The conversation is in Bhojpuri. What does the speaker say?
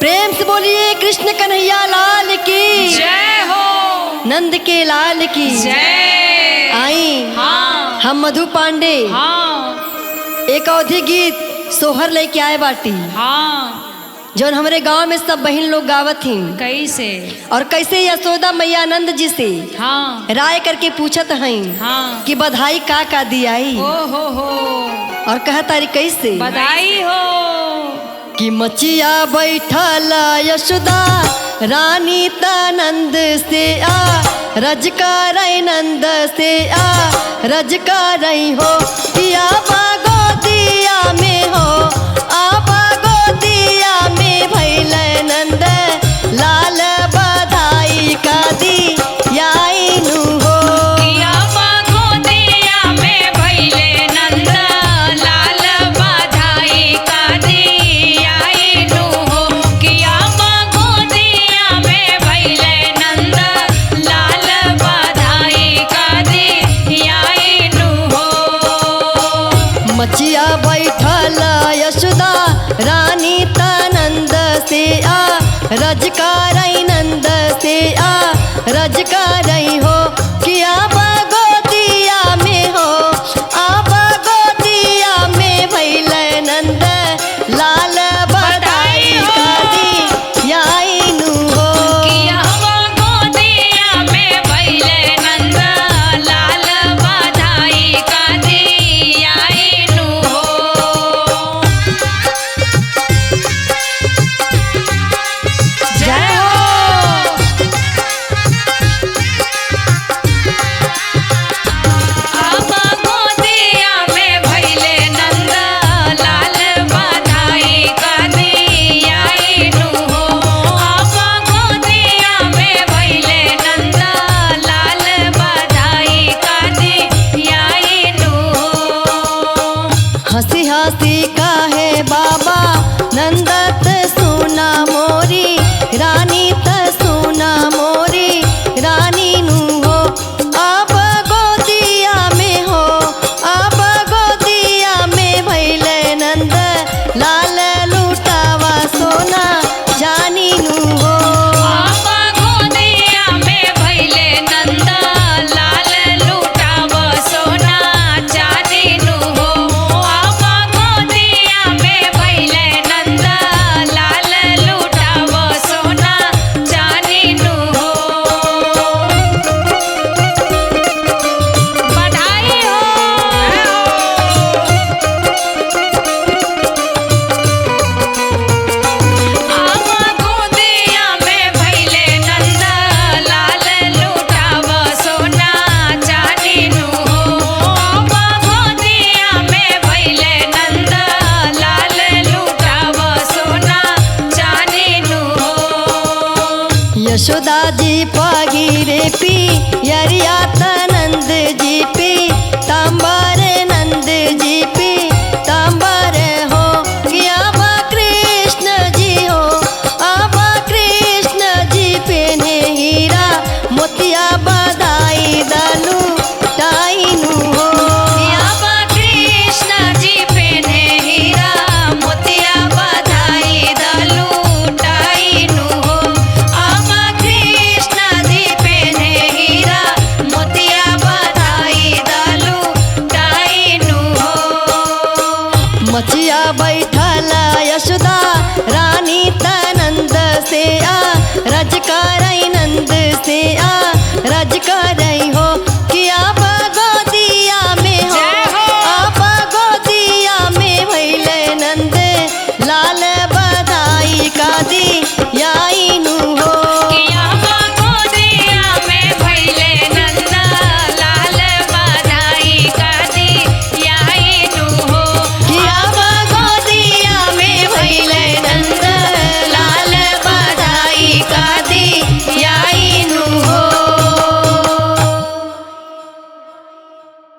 प्रेम से बोलिए कृष्ण कन्हैया लाल की जय हो। नंद के लाल की जय। आई हाँ। हम मधु पांडे हाँ। एक अवधि गीत सोहर लेके आए बाटी हाँ। जौन हमारे गांव में सब बहन लोग गावत थी कैसे और कैसे यशोदा मैया नंद जी से हाँ राय करके पूछत हैं हाँ कि बधाई का दियाई ओ हो और कहा तारी कैसे बधाई हो कि मचिया बैठल यशोदा रानी नंद से आ रज कर नंद से आ रज कर हो कि आबा गोदिया में हो आबा गोदिया में भैल नंद लाल बधाई का दी याइनु हो किया गोदिया में भैले नंद लाल बधाई का दियाइनु हो किया गोदिया में भैले नंद लाल बधाई का दियाइनु हो मचिया बैठल यशोदा रानी नंद से आ रज कर नंद से आ रज कर हो कि आबा गोदिया में हो आबा गोदिया में भैल नंद लाल बधाई का दी याइनु हो किया गोदिया में भैले नंद लाल बधाई का दियाइनु हो जय हो आबा गोदिया में भैले नंद लाल बधाई का दियाइनु हो आबा गोदिया में भैले नंद लाल बधाई का दियाइनु हो हंसी हंसी काहे बाबा नंदत सुना मोरी रानी सुना मोरी रानी नु हो अब गोदिया में हो अब गोदिया में भैल नंद लाल लुटावा सोना जानी नु हो आबा गोदिया में भैले नंद लाल लुटाव सोना चांदीनु हो आबा गोदिया में भैले नंद लाल लुटाव सोना चांदीनु हो बधाई हो आबा गोदिया में भैले नंद लाल लुटाव सोना चांदीनु हो आबा गोदिया में भैले नंद लाल लुटाव सोना चांदीनु हो यशोदा जी पगिरे पी यरिया